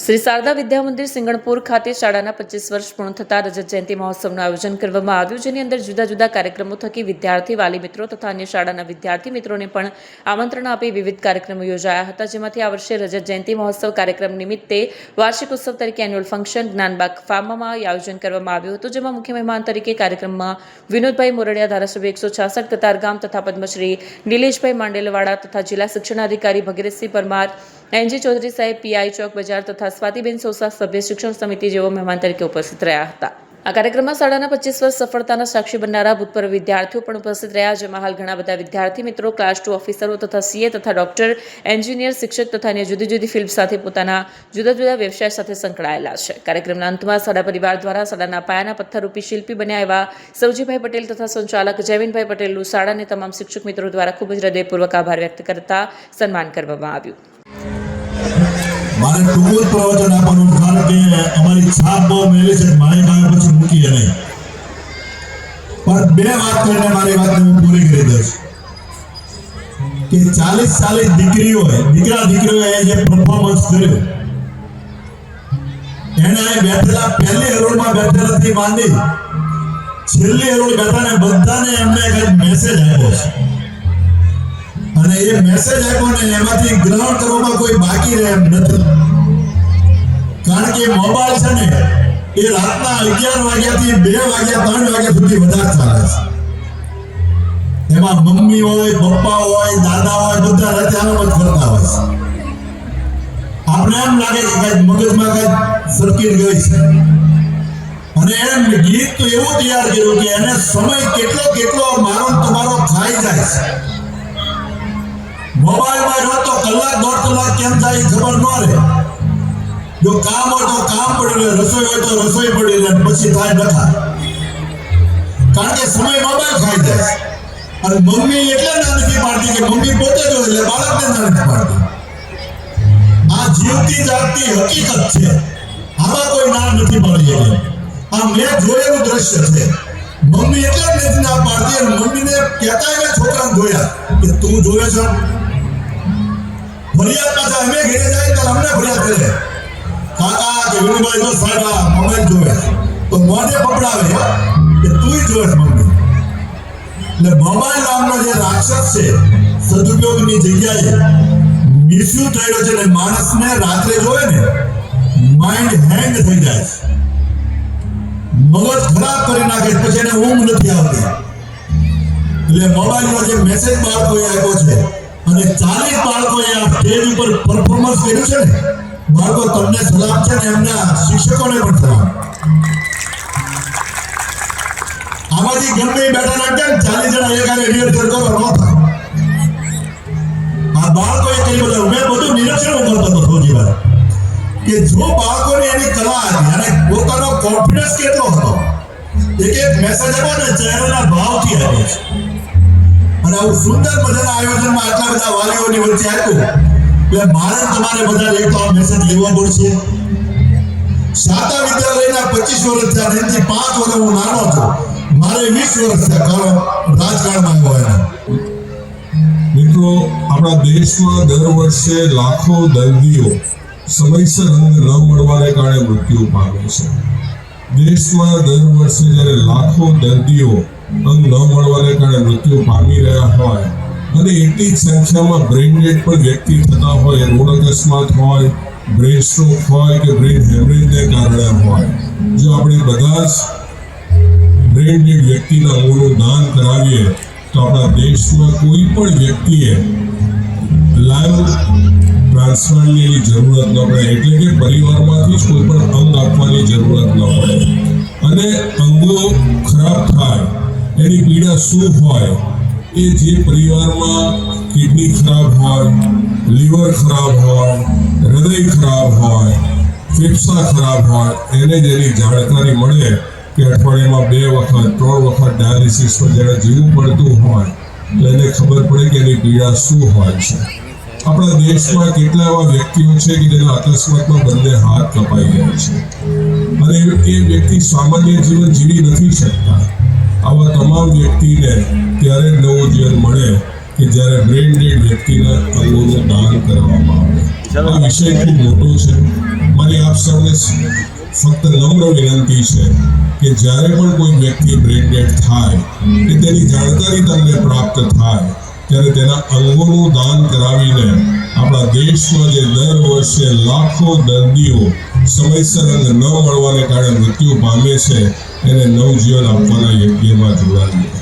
શ્રી શારદા વિદ્યા મંદિર સિંગણપુર ખાતે શાળાના 25 વર્ષ પૂર્ણ થતા રજત જયંતિ મહોત્સવનું આયોજન કરવામાં આવ્યું, જેની અંદર જુદા જુદા કાર્યક્રમો થકી વિદ્યાર્થી વાલી મિત્રો તથા અન્ય શાળાના વિદ્યાર્થી મિત્રોને પણ આમંત્રણ આપી વિવિધ કાર્યક્રમો યોજાયા હતા, જેમાંથી આ વર્ષે રજત જયંતિ મહોત્સવ કાર્યક્રમ નિમિત્તે વાર્ષિક ઉત્સવ તરીકે એન્યુઅલ ફંક્શન જ્ઞાનબાગ ફાર્મમાં આયોજન કરવામાં આવ્યું હતું, જેમાં મુખ્ય મહેમાન તરીકે કાર્યક્રમમાં વિનોદભાઈ મોરડિયા, ધારાસભ્ય 166 કતારગામ તથા પદ્મશ્રી નિલેશભાઈ માંડેલવાડા તથા જિલ્લા શિક્ષણાધિકારી ભગીરથસિંહ પરમાર, એનજી ચૌધરી સાહેબ, પીઆઈ ચોક બજાર તથા સ્વાતિબેન સોસા સભ્ય શિક્ષણ સમિતિ જેઓ મહેમાન તરીકે ઉપસ્થિત રહ્યા હતા। આ કાર્યક્રમમાં શાળાના 25 વર્ષ સફળતાના સાક્ષી બનનારા ભૂતપૂર્વ વિદ્યાર્થીઓ પણ ઉપસ્થિત રહ્યા, જેમાં હાલ ઘણા બધા વિદ્યાર્થી મિત્રો ક્લાસ 2 ઓફિસરો તથા સીએ તથા ડોક્ટર, એન્જિનિયર, શિક્ષક તથા અન્ય જુદી જુદી ફિલ્ડ સાથે પોતાના જુદા જુદા વ્યવસાય સાથે સંકળાયેલા છે। કાર્યક્રમના અંતમાં શાળા પરિવાર દ્વારા શાળાના પાયાના પથ્થરરૂપી શિલ્પી બન્યા એવા સૌજીભાઈ પટેલ તથા સંચાલક જયવિનભાઈ પટેલનું શાળાને તમામ શિક્ષક મિત્રો દ્વારા ખૂબ જ હૃદયપૂર્વક આભાર વ્યક્ત કરતા સન્માન કરવામાં આવ્યું। મારે ટૂંકું પ્રવચન આપવાનું, કારણ કે અમારી છાપ બહુ મેલી છે, મારી પાસે પછી મૂકીએ નહીં, પણ બે વાત કરીને મારી વાતને હું પૂરી કરી દઈશ કે 40 દીકરીઓએ દીકરીઓએ જે પરફોર્મન્સ કર્યું, એને બેઠેલા પહેલી હરોળમાં બેઠેલાથી માંડી છેલ્લી હરોળ બેઠાને બધાને એમને એક મેસેજ આપ્યો છે, અને એ મેસેજ આપ્યો ને એમાંથી ગ્રહણ કરવામાં કોઈ બાકી રહે એમ નથી, કારણ કે મોબાઈલ છે ને એ રાતના 11 વાગ્યાથી 2 વાગ્યા 3 વાગ્યા સુધી વધારે ચાલે છે। એમાં મમ્મી હોય, પપ્પા હોય, દાદા હોય, બધા રાતે આમ જ ફરતા હોય છે। આપણે એમ લાગે કે કઈ મગજમાં કઈ સર્કિટ ગઈ છે, અને એને ગીત તો એવું તૈયાર કર્યું કે એને સમય કેટલો મારો તમારો ખાઈ જાય છે। મોબાઈલમાં જો તો કલાક 1.5 કલાક કેમ થાય ખબર ન રહે, જો કામ હોય તો કામ પડી રહે, રસોઈ હોય તો રસોઈ પડી રહે, પછી થાય ડખા, કારણ કે સમય મોબાઈલ ખાઈ જાય। અને મમ્મી એટલે ના નથી પાડતી કે મમ્મી પોતે જો એટલે બાળકને ના નથી પાડતી। આ જીવતી જાગતી હકીકત છે, આમાં કોઈ ના નથી પાડી શકે। આ મેં જોયેલું દ્રશ્ય છે। મમ્મી એટલે જ નથી ના પાડતી, અને મમ્મીને કહેતા મેં છોકરાને જોયા કે તું જોવે છે, ફરિયાદ પાછા અમે ઘરે જાય તો અમને ફરિયાદ કરે, કાકા કે વિનુભાઈ તો સાહેબ આ મોબાઈલ જોવે, તો મોઢે પકડાવે કે તું જોવે મમ્મી। એટલે મોબાઈલ નામનો જે રાક્ષસ છે, સદુપયોગની જગ્યાએ મિસયુઝ થયેલો છે, ને માણસને રાત્રે જોવે ને માઇન્ડ હેંગ થઈ જાય, મગજ ખરાબ કરી નાખે, પછી એને ઊંઘ નથી આવતી। એટલે મોબાઈલનો જે મેસેજ બાળકોએ આપ્યો છે, અને 40 બાળકોએ આ સ્ટેજ ઉપર પરફોર્મન્સ કર્યું છે ને, બાળકો તમને સલામ છે ને એમના શિક્ષકોને પણ સલામ। આમાંથી ગમે બેઠા રાખે 40 જણા એક આગે રિહર્સલ કરો ન થાય। આ બાળકોએ કહ્યું, બધા મેં બધું નિરીક્ષણ કરતો હતો થોડીવાર કે જો બાળકોની એની કલા હતી અને પોતાનો કોન્ફિડન્સ કેટલો હતો, એક મેસેજ આપ્યો ને ચહેરાના ભાવથી આવ્યો છે, અને આવું સુંદર મજાના આયોજનમાં આટલા બધા વાલીઓની વચ્ચે આપ્યું, એટલે મારે તમારે બધા એક આ મેસેજ લેવો પડશે। શારદા વિદ્યાલયના 25 વર્ષ થયા, એનાથી 5 વર્ષ હું નાનો હતો, મારે 20 વર્ષ થયા રાજકારણમાં આવ્યો એના। મિત્રો, આપણા દેશમાં દર વર્ષે લાખો દર્દીઓ સમયસર અંગ ન મળવાને કારણે મૃત્યુ પામે છે। દેશમાં દર વર્ષે જ્યારે લાખો દર્દીઓ અંગ ન મળવાને કારણે મૃત્યુ પામી રહ્યા હોય, અને એટલી જ સંખ્યામાં બ્રેઇન ડેડ પણ વ્યક્તિ થતા હોય, રોડ અકસ્માત હોય, બ્રેન સ્ટ્રોક હોય કે બ્રેન હેમરેજને કારણે હોય, જો આપણે બધા જ બ્રેન ડેડ વ્યક્તિના અંગોનું દાન કરાવીએ તો આપણા દેશમાં કોઈ પણ વ્યક્તિએ લાઈવ ટ્રાન્સપ્લાન્ટની જરૂરત ન પડે, એટલે કે પરિવારમાંથી જ કોઈ પણ અંગ આપવાની જરૂરત ન પડે। અને અંગો ખરાબ થાય એની પીડા શું હોય, એ જે પરિવારમાં કિડની ખરાબ હોય, લીવર ખરાબ હોય, હૃદય ખરાબ હોય, ફેફસા ખરાબ હોય, એને જ એની જાણકારી મળે કે અઠવાડિયામાં 2 વખત 3 વખત ડાયાલિસિસ પર જ્યારે જીવવું પડતું હોય, તો એને ખબર પડે કે એની પીડા શું હોય છે। આપણા દેશમાં કેટલા એવા વ્યક્તિઓ છે કે જેના અકસ્માતમાં બંને હાથ કપાઈ ગયા છે, અને એ વ્યક્તિ સામાન્ય જીવન જીવી નથી શકતા। આવા તમામ વ્યક્તિને ત્યારે નવું જીવન મળે કે જ્યારે બ્રેઇન ડેડ વ્યક્તિના અંગોનું દાન કરવામાં આવે। આ વિષય ખૂબ મોટો છે. મારી આપ સૌને ફક્ત નમ્ર વિનંતી છે કે જ્યારે પણ કોઈ વ્યક્તિ બ્રેન ડેડ થાય કે તેની જાણકારી તમને પ્રાપ્ત થાય ત્યારે તેના અંગોનું દાન કરાવીને આપણા દેશમાં જે દર વર્ષે લાખો દર્દીઓ સમયસર અંગ ન મળવાને કારણે મૃત્યુ પામે છે એને નવજીવન આપવાના યજ્ઞમાં જોડાઈએ.